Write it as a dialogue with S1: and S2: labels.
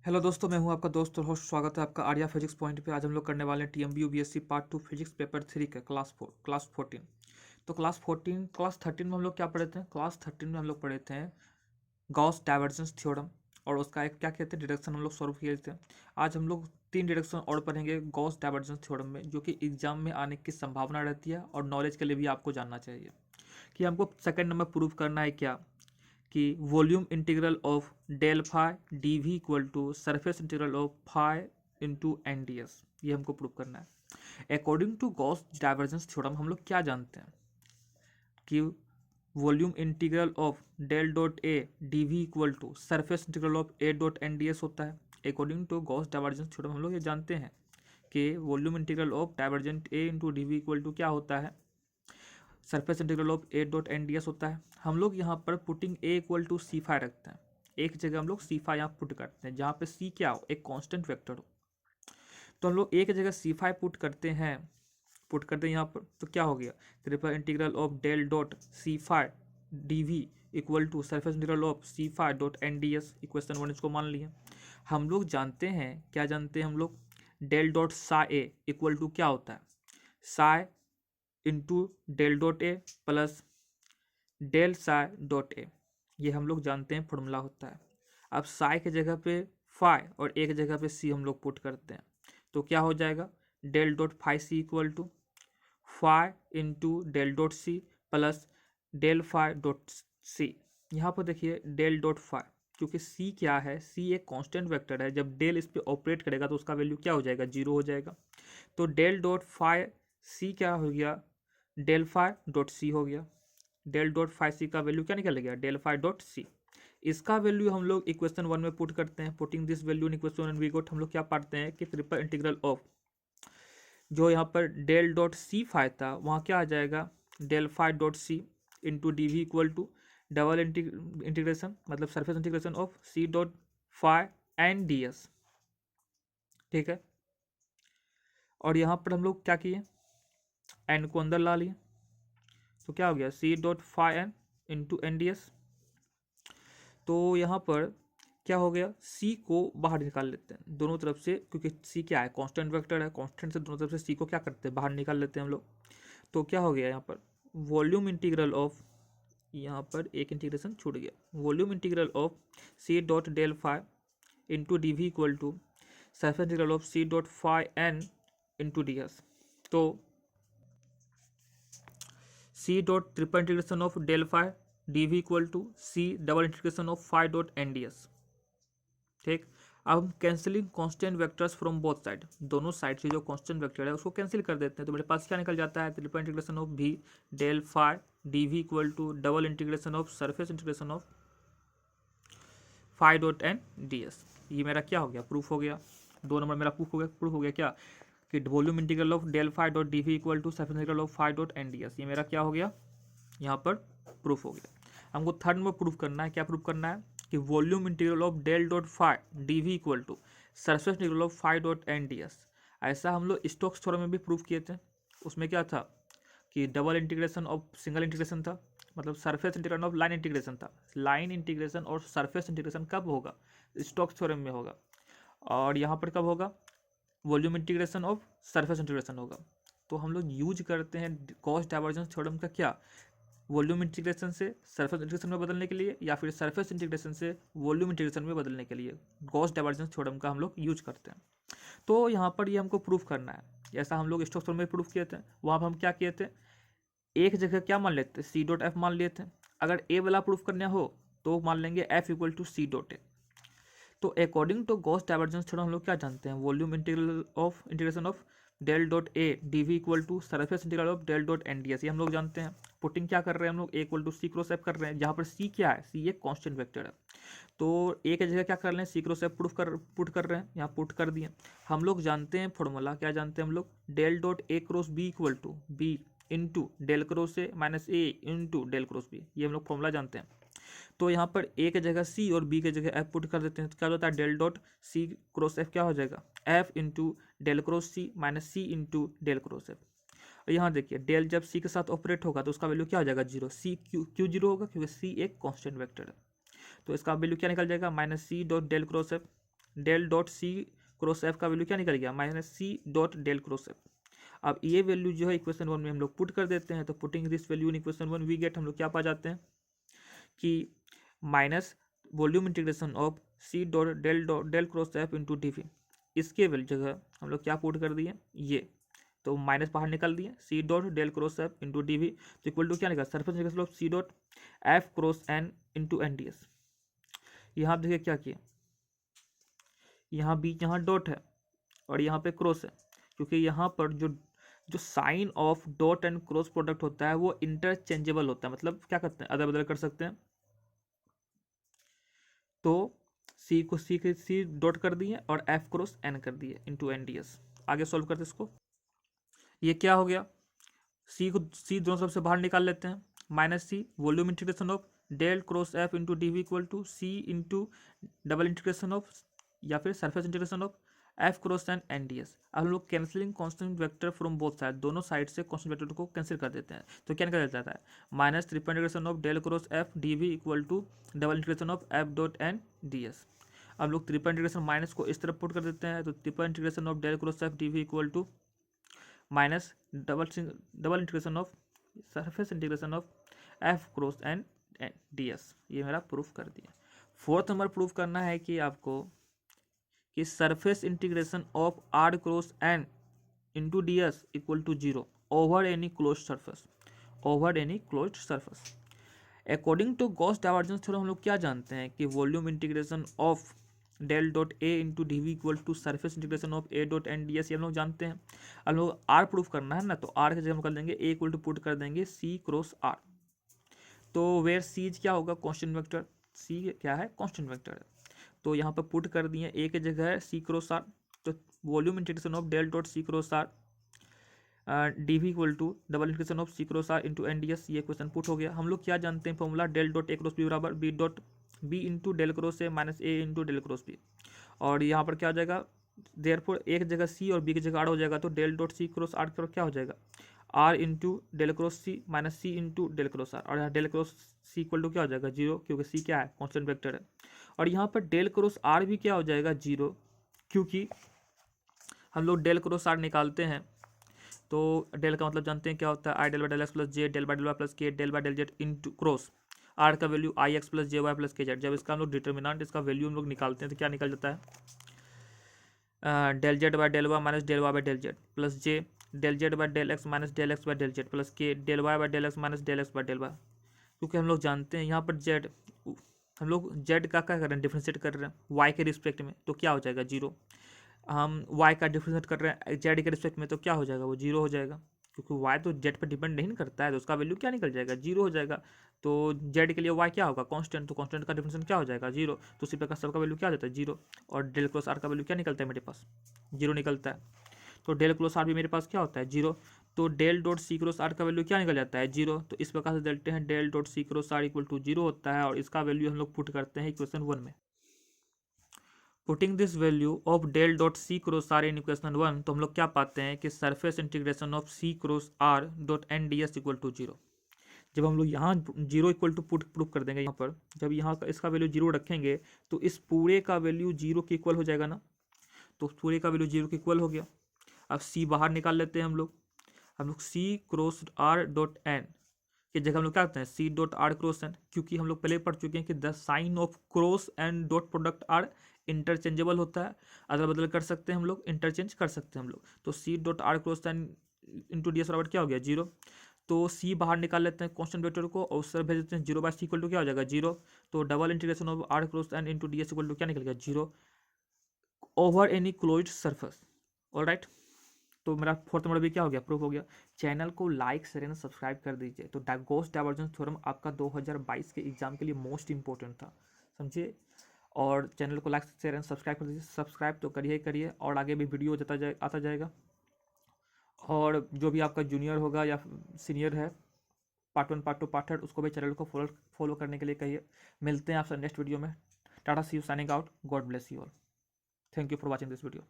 S1: Hello दोस्तों, मैं हूं आपका दोस्त और होस्ट। स्वागत है आपका आर्या फिजिक्स पॉइंट पे। आज हम लोग करने वाले हैं टीएमबी यूबीएससी पार्ट 2 फिजिक्स पेपर 3 का क्लास 14। तो क्लास 13 में हम लोग क्या पढ़े थे? क्लास 13 में हम लोग पढ़े थे गॉस डाइवर्जेंस थ्योरम, और उसका एक क्या कहते हैं डिडक्शन हम लोग सॉल्व किए थे। आज हम लोग 3 डिडक्शन और पढ़ेंगे गॉस डाइवर्जेंस थ्योरम में, जो कि एग्जाम में आने की संभावना रहती है और नॉलेज के लिए भी आपको जानना चाहिए कि हमको सेकंड नंबर प्रूव करना है क्या कि volume integral of del phi D V equal to surface integral of phi into N D S, ये हमको प्रूव करना है। According to Gauss divergence theorem हम लोग क्या जानते हैं कि volume integral of del dot A D V equal to surface integral of A dot N D S होता है। According to Gauss divergence theorem हम लोग ये जानते हैं कि volume integral of divergent A into D V equal to क्या होता है, surface integral of A dot N D S होता है। हम लोग यहाँ पर putting A equal to C phi रखते हैं। एक जगह हम लोग सी फाई यहाँ पुट करते हैं जहाँ पे सी क्या हो, एक कांस्टेंट वेक्टर हो। तो हम लोग एक जगह सी फाई पुट करते हैं यहाँ पर, तो क्या हो गया, triple integral of del dot C phi D V equal to surface integral of C phi dot N D S. Equation 1 इसको मान लिए। हम लोग जानते हैं, क्या जानते हैं हम लोग, डेल डॉट सा ए इक्वल टू क्या होता है, psi into del dot A plus del psi dot A. ये हम लोग जानते हैं फॉर्मूला होता है। अब साई की जगह पे फाई और एक जगह पे सी हम लोग पुट करते हैं, तो क्या हो जाएगा, del dot phi C equal to phi into del dot C plus del phi dot C. यहाँ पर देखिए डेल डॉट फाई, क्योंकि सी क्या है, सी एक कांस्टेंट वेक्टर है, जब डेल इस पर ऑपरेट करेगा तो उसका वैल्यू क्या हो जाएगा, जीरो हो जाएगा। तो डेल डॉट फाई सी क्या हो गया, डेल फाई डॉट सी हो गया। डेल डॉट फाई सी का वैल्यू क्या निकल गया, डेल फाई डॉट सी। इसका वैल्यू हम लोग इक्वेशन 1 में पुट करते हैं। Putting this value in equation 1 we got, हम लोग क्या पढ़ते हैं कि ट्रिपल इंटीग्रल ऑफ, जो यहाँ पर डेल डॉट सी फाई था वहाँ क्या आ जाएगा, del phi dot C into D V equal to double integration, मतलब surface integration of C dot phi and D S. ठीक है, और यहाँ पर हम लोग क्या किए, एन को अंदर ला लिए, तो क्या हो गया, C dot phi N into N D S. तो यहाँ पर क्या हो गया, सी को बाहर निकाल लेते हैं दोनों तरफ से, क्योंकि सी क्या है, कांस्टेंट वेक्टर है, कांस्टेंट से दोनों तरफ से सी को क्या करते हैं, बाहर निकाल लेते हैं हम लोग। तो क्या हो गया यहाँ पर, वॉल्यूम इंटीग्रल ऑफ, यहाँ पर एक इंटीग्रेशन छूट गया, volume integral of C dot del phi into D V equal to surface integral of C dot phi N into D S. तो C dot triple integration of del phi D V equal to C double integration of phi dot N D S. ठीक, अब हम cancelling constant vectors from both side, दोनों side से जो constant vector है उसको cancel कर देते हैं। तो मेरे पास क्या निकल जाता है, ट्रिपल इंटीग्रेशन ऑफ भी del phi D V equal to double integration of surface integration of phi dot N D S. ये मेरा क्या हो गया, प्रूफ हो गया। 2 नंबर मेरा प्रूफ हो गया क्या, कि volume integral of del phi dot D V equal to surface integral of phi dot N D S. ये मेरा क्या हो गया, यहाँ पर प्रूफ हो गया। हमको थर्ड में प्रूफ करना है, क्या प्रूफ करना है कि volume integral of del dot phi D V equal to surface integral of phi dot N D S. ऐसा हम लोग स्टोक्स थ्योरम में भी प्रूफ किए थे। उसमें क्या था कि double integration of single integration था, मतलब surface integration of line integration था। लाइन इंटीग्रेशन और सरफेस इंटीग्रेशन कब होगा, स्टोक्स थ्योरम में होगा। और यहाँ पर कब होगा, volume integration of surface integration होगा। तो हम लोग यूज करते हैं गॉस डाइवर्जेंस थ्योरम का, क्या, वॉल्यूम इंटीग्रेशन से सरफेस इंटीग्रेशन में बदलने के लिए, या फिर सरफेस इंटीग्रेशन से वॉल्यूम इंटीग्रेशन में बदलने के लिए गॉस डाइवर्जेंस थ्योरम का हम लोग यूज करते हैं। तो यहाँ पर ये हमको प्रूफ करना है, जैसा हम लोग स्टोक्स थ्योरम में प्रूफ किए थे। वहाँ पर हम क्या किए थे, एक जगह क्या मान लेते, सी डॉट एफ मान लिए थे। अगर ए वाला प्रूफ करना हो तो मान लेंगे F equal to C dot A. तो according to Gauss divergence theorem हम लोग क्या जानते हैं, volume integral of integration of del dot A D V equal to surface integral of del dot N D S. ये हम लोग जानते हैं। पुटिंग क्या कर रहे हैं हम लोग, A equal to C cross F कर रहे हैं, जहाँ पर सी क्या है, सी एक कांस्टेंट वेक्टर है। तो ए की जगह क्या कर रहे हैं, सी क्रॉस एफ पुट कर रहे हैं, यहाँ पुट कर दिए। हम लोग जानते हैं फॉर्मूला, क्या जानते हैं हम लोग, del dot A cross B equal to B into del cross A minus A into del cross B. ये हम लोग फॉर्मूला जानते हैं। तो यहाँ पर ए की जगह सी और बी की जगह एफ पुट कर देते हैं, तो क्या होता है, del dot C cross F क्या हो जाएगा, F into del cross C minus C into del cross F. और यहाँ देखिए डेल जब सी के साथ ऑपरेट होगा तो उसका वैल्यू क्या हो जाएगा, जीरो। सी क्यों जीरो होगा, क्योंकि सी एक कांस्टेंट वेक्टर है। तो इसका वैल्यू क्या निकल जाएगा, minus C dot del cross F del dot C cross F का वैल्यू क्या निकल गया, minus C dot del cross F. अब ये वैल्यू जो है इक्वेशन 1 में हम लोग पुट कर देते हैं, तो putting this value in equation 1 we get, हम लोग क्या पा जाते हैं कि minus volume integration of C dot del cross F into D V, इसके जगह हम लोग क्या पुट कर दिए ये, तो माइनस बाहर निकाल दिए, C dot del cross F into D V, तो इक्वल टू क्या निकला, surface integration of C dot F cross N into N D S. यहाँ देखिए क्या किया, यहाँ बीच यहाँ डॉट है और यहाँ पे क्रॉस है, क्योंकि यहाँ पर जो sign of dot and cross product होता है वो इंटरचेंजेबल होता है, मतलब क्या करते हैं, अदल बदल कर सकते हैं। तो सी को सी डॉट कर दिए और एफ क्रॉस एन कर दिए इंटू एन डी एस। आगे सॉल्व करते इसको, ये क्या हो गया, सी दोनों सबसे बाहर निकाल लेते हैं, minus C volume integration of del cross F into D V equal to C into double integration of या फिर surface integration of F cross N N D S. अब हम लोग cancelling constant vector from both side, दोनों side से constant vector को cancel कर देते हैं, तो क्या निकल जाता है, minus triple integration of del cross F D V equal to double integration of F dot N D S. अब लोग ट्रिपल इंटीग्रेशन माइनस को इस तरफ पुट कर देते हैं, तो triple integration of del cross F D V equal to minus double integration of surface integration of F cross N D S. ये मेरा प्रूफ कर दिया। फोर्थ नंबर प्रूफ करना है कि आपको कि surface integration of R cross N into D S equal to zero over any close surface, over any close surface. According to Gauss divergence theorem हम लोग क्या जानते हैं कि volume integration of del dot A into D V equal to surface integration of A dot N D S, ये हम लोग जानते हैं। अब लोग आर प्रूफ करना है ना, तो आर की जगह हम कर देंगे ए इक्वल टू पुट कर देंगे सी क्रॉस आर, तो वेयर सीज क्या होगा, कांस्टेंट वेक्टर, सी क्या है, कांस्टेंट वेक्टर है, तो यहाँ पर पुट कर दिए, ए की जगह है सी क्रॉस आर, तो volume integration of del dot C cross R D V equal to double integration of C cross R into N D S, ये क्वेश्चन पुट हो गया। हम लोग क्या जानते हैं formula, del dot A cross B बराबर B dot B into del cross A minus A into del cross B, और यहाँ पर क्या हो जाएगा, देयरफॉर एक जगह सी और बी की जगह आर हो जाएगा, तो del dot C cross R क्या हो जाएगा, R into del cross C minus C into del cross R, और यहाँ del cross C equal to क्या हो जाएगा, जीरो, क्योंकि सी क्या है, कॉन्स्टेंट वेक्टर है। और यहाँ पर डेल क्रॉस आर भी क्या हो जाएगा, जीरो, क्योंकि हम लोग डेल क्रॉस आर निकालते हैं तो डेल का मतलब जानते हैं क्या होता है, I del by del X plus J del by del Y plus K del by del Z into cross R का value I X plus J Y plus K Z. जब इसका हम लोग डिटर्मिनेंट, इसका वैल्यू हम लोग निकालते हैं तो क्या निकल जाता है, del Z by del Y minus del Y by del Z plus J del Z by del X minus del X by del Z plus K del Y by del X minus del X by del Y. क्योंकि हम लोग जानते हैं यहाँ पर Z, हम लोग Z का क्या कर रहे हैं, डिफ्रेंशिएट कर रहे हैं वाई के रिस्पेक्ट में, तो क्या हो जाएगा, जीरो। हम वाई का डिफ्रेंशिएट कर रहे हैं जेड के रिस्पेक्ट में, तो क्या हो जाएगा, वो जीरो हो जाएगा, क्योंकि वाई तो जेड पर डिपेंड नहीं करता है, तो उसका वैल्यू क्या निकल जाएगा, जीरो हो जाएगा। तो जेड के लिए वाई क्या होगा, कांस्टेंट, तो कांस्टेंट का डिफरेंशिएशन क्या हो जाएगा, जीरो, तो उसी प्रकार सबका वैल्यू क्या जाता है, जीरो। और डेल क्रॉस आर का वैल्यू क्या निकलता है मेरे पास, जीरो निकलता है, तो डेल क्रॉस आर भी मेरे पास क्या होता है, जीरो, तो del dot C cross R का वैल्यू क्या निकल जाता है, जीरो। तो इस प्रकार से देखते हैं del dot C cross R equal to zero होता है, और इसका वैल्यू हम लोग पुट करते हैं इक्वेशन 1 में। Putting this value of del dot C cross R in equation 1, तो हम लोग क्या पाते हैं कि surface integration of C cross R dot N D S equal to zero. जब हम लोग यहाँ zero equal to put proof कर देंगे, यहाँ पर जब यहाँ का इसका वैल्यू जीरो रखेंगे तो इस पूरे का वैल्यू जीरो के इक्वल हो जाएगा ना, तो पूरे का वैल्यू जीरो के इक्वल हो गया। अब सी बाहर निकाल लेते हैं हम लोग C cross R dot N की जगह हम लोग क्या करते हैं, C dot R cross N, क्योंकि हम लोग पहले पढ़ चुके हैं कि the sign of cross and dot product are interchangeable होता है, अदल बदल कर सकते हैं हम लोग, इंटरचेंज कर सकते हैं हम लोग। तो C dot R cross N into D S बराबर क्या हो गया, जीरो। तो सी बाहर निकाल लेते हैं कांस्टेंट वेक्टर को, और उस तरफ भेज देते हैं, zero by C equal to क्या हो जाएगा, जीरो। तो double integration of R cross N into D S equal to क्या निकल गया, zero over any closed surface. Alright, तो मेरा फोर्थ नंबर भी क्या हो गया, प्रूफ हो गया। चैनल को लाइक शेयर एंड सब्सक्राइब कर दीजिए। तो गॉस डाइवर्जेंस थ्योरम आपका 2022 के एग्जाम के लिए मोस्ट इंपॉर्टेंट था, समझिए। और चैनल को लाइक शेयर एंड सब्सक्राइब कर दीजिए, सब्सक्राइब तो करिए, और आगे भी वीडियो आता जाएगा। और जो भी आपका जूनियर होगा या सीनियर है, पार्ट 1 पार्ट 2 पार्ट 3, उसको भी चैनल को फॉलो करने के लिए कहिए। मिलते हैं आपसे नेक्स्ट वीडियो में। Tata, see you, signing out, God bless you all, thank you for watching this video.